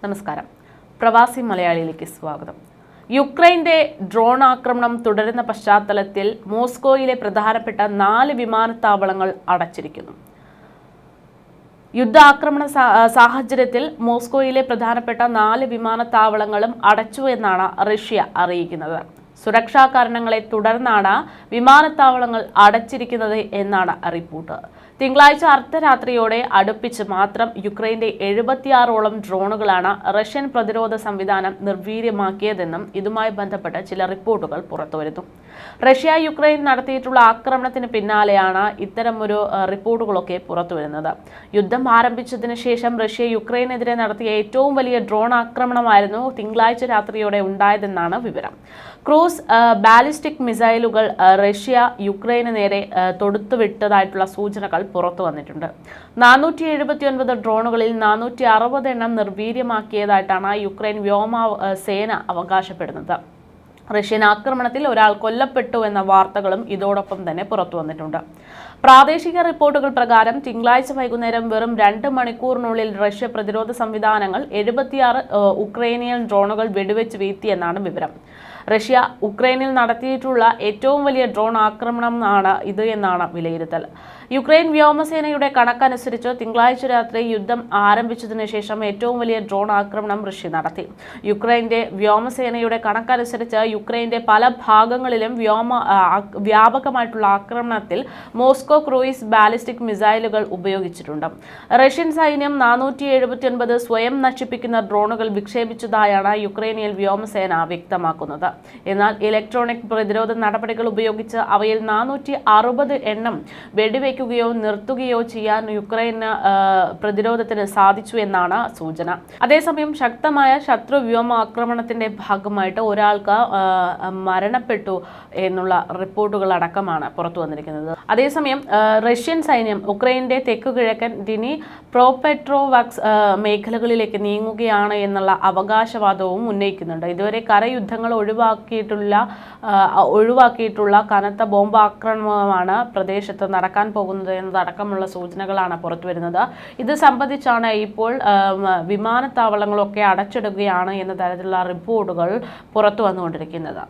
നമസ്കാരം. പ്രവാസി മലയാളിയിലേക്ക് സ്വാഗതം. യുക്രൈന്റെ ഡ്രോൺ ആക്രമണം തുടരുന്ന പശ്ചാത്തലത്തിൽ മോസ്കോയിലെ പ്രധാനപ്പെട്ട 4 വിമാനത്താവളങ്ങൾ അടച്ചിരിക്കുന്നു. യുദ്ധാക്രമണ സാഹചര്യത്തിൽ മോസ്കോയിലെ പ്രധാനപ്പെട്ട 4 വിമാനത്താവളങ്ങളും അടച്ചു എന്നാണ് റഷ്യ അറിയിക്കുന്നത്. സുരക്ഷാ കാരണങ്ങളെ തുടർന്നാണ് വിമാനത്താവളങ്ങൾ അടച്ചിരിക്കുന്നത് എന്നാണ് റിപ്പോർട്ട്. തിങ്കളാഴ്ച അർദ്ധരാത്രിയോടെ അടുപ്പിച്ച് മാത്രം യുക്രൈന്റെ 76ഓളം ഡ്രോണുകളാണ് റഷ്യൻ പ്രതിരോധ സംവിധാനം നിർവീര്യമാക്കിയതെന്നും ഇതുമായി ബന്ധപ്പെട്ട ചില റിപ്പോർട്ടുകൾ പുറത്തുവരുന്നു. റഷ്യ യുക്രൈൻ നടത്തിയിട്ടുള്ള ആക്രമണത്തിന് പിന്നാലെയാണ് ഇത്തരമൊരു റിപ്പോർട്ടുകളൊക്കെ പുറത്തുവരുന്നത്. യുദ്ധം ആരംഭിച്ചതിന് ശേഷം റഷ്യ യുക്രൈനെതിരെ നടത്തിയ ഏറ്റവും വലിയ ഡ്രോൺ ആക്രമണമായിരുന്നു തിങ്കളാഴ്ച രാത്രിയോടെ ഉണ്ടായതെന്നാണ് വിവരം. ക്രൂസ് ബാലിസ്റ്റിക് മിസൈലുകൾ റഷ്യ യുക്രൈന് നേരെ തൊടുത്തുവിട്ടതായിട്ടുള്ള സൂചനകൾ പുറത്തു വന്നിട്ടുണ്ട്. 479 ഡ്രോണുകളിൽ 460 എണ്ണം നിർവീര്യമാക്കിയതായിട്ടാണ് യുക്രൈൻ വ്യോമസേന അവകാശപ്പെടുന്നത്. റഷ്യൻ ആക്രമണത്തിൽ ഒരാൾ കൊല്ലപ്പെട്ടു എന്ന വാർത്തകളും ഇതോടൊപ്പം തന്നെ പുറത്തു വന്നിട്ടുണ്ട്. പ്രാദേശിക റിപ്പോർട്ടുകൾ പ്രകാരം തിങ്കളാഴ്ച വൈകുന്നേരം വെറും 2 മണിക്കൂറിനുള്ളിൽ റഷ്യ പ്രതിരോധ സംവിധാനങ്ങൾ 76 ഉക്രൈനിയൻ ഡ്രോണുകൾ വെടിവെച്ച് വീഴ്ത്തിയെന്നാണ് വിവരം. റഷ്യ ഉക്രൈനിൽ നടത്തിയിട്ടുള്ള ഏറ്റവും വലിയ ഡ്രോൺ ആക്രമണമാണ് ഇത് എന്നാണ് വിലയിരുത്തൽ. യുക്രൈൻ വ്യോമസേനയുടെ കണക്കനുസരിച്ച് തിങ്കളാഴ്ച രാത്രി യുദ്ധം ആരംഭിച്ചതിനു ശേഷം ഏറ്റവും വലിയ ഡ്രോൺ ആക്രമണം റഷ്യ നടത്തി. യുക്രൈന്റെ വ്യോമസേനയുടെ കണക്കനുസരിച്ച് യുക്രൈന്റെ പല ഭാഗങ്ങളിലും വ്യാപകമായിട്ടുള്ള ആക്രമണത്തിൽ മോസ്കോ ക്രൂയിസ് ബാലിസ്റ്റിക് മിസൈലുകൾ ഉപയോഗിച്ചിട്ടുണ്ട്. റഷ്യൻ സൈന്യം 479 സ്വയം നശിപ്പിക്കുന്ന ഡ്രോണുകൾ വിക്ഷേപിച്ചതായാണ് യുക്രൈനിയൻ വ്യോമസേന വ്യക്തമാക്കുന്നത്. എന്നാൽ ഇലക്ട്രോണിക് പ്രതിരോധ നടപടികൾ ഉപയോഗിച്ച് അവയിൽ 460 എണ്ണം വെടിവെക്കുകയോ നിർത്തുകയോ ചെയ്യാൻ യുക്രൈന് പ്രതിരോധത്തിന് സാധിച്ചു എന്നാണ് സൂചന. അതേസമയം ശക്തമായ ശത്രു വ്യോമാക്രമണത്തിന്റെ ഭാഗമായിട്ട് ഒരാൾക്ക് മരണപ്പെട്ടു എന്നുള്ള റിപ്പോർട്ടുകൾ അടക്കമാണ് പുറത്തു വന്നിരിക്കുന്നത്. അതേസമയം റഷ്യൻ സൈന്യം ഉക്രൈന്റെ തെക്കുകിഴക്കൻ പ്രോപെട്രോവക്സ് മേഖലകളിലേക്ക് നീങ്ങുകയാണ് എന്നുള്ള അവകാശവാദവും ഉന്നയിക്കുന്നുണ്ട്. ഇതുവരെ കരയുദ്ധങ്ങൾ ഒഴിവാക്കിയിട്ടുള്ള കനത്ത ബോംബാക്രമണമാണ് പ്രദേശത്ത് നടക്കാൻ പോകുന്നത് എന്നതടക്കമുള്ള സൂചനകളാണ് പുറത്തുവരുന്നത്. ഇത് സംബന്ധിച്ചാണ് ഇപ്പോൾ വിമാനത്താവളങ്ങളൊക്കെ അടച്ചിടുകയാണ് എന്ന തരത്തിലുള്ള റിപ്പോർട്ടുകൾ പുറത്തു വന്നുകൊണ്ടിരിക്കുന്നത്.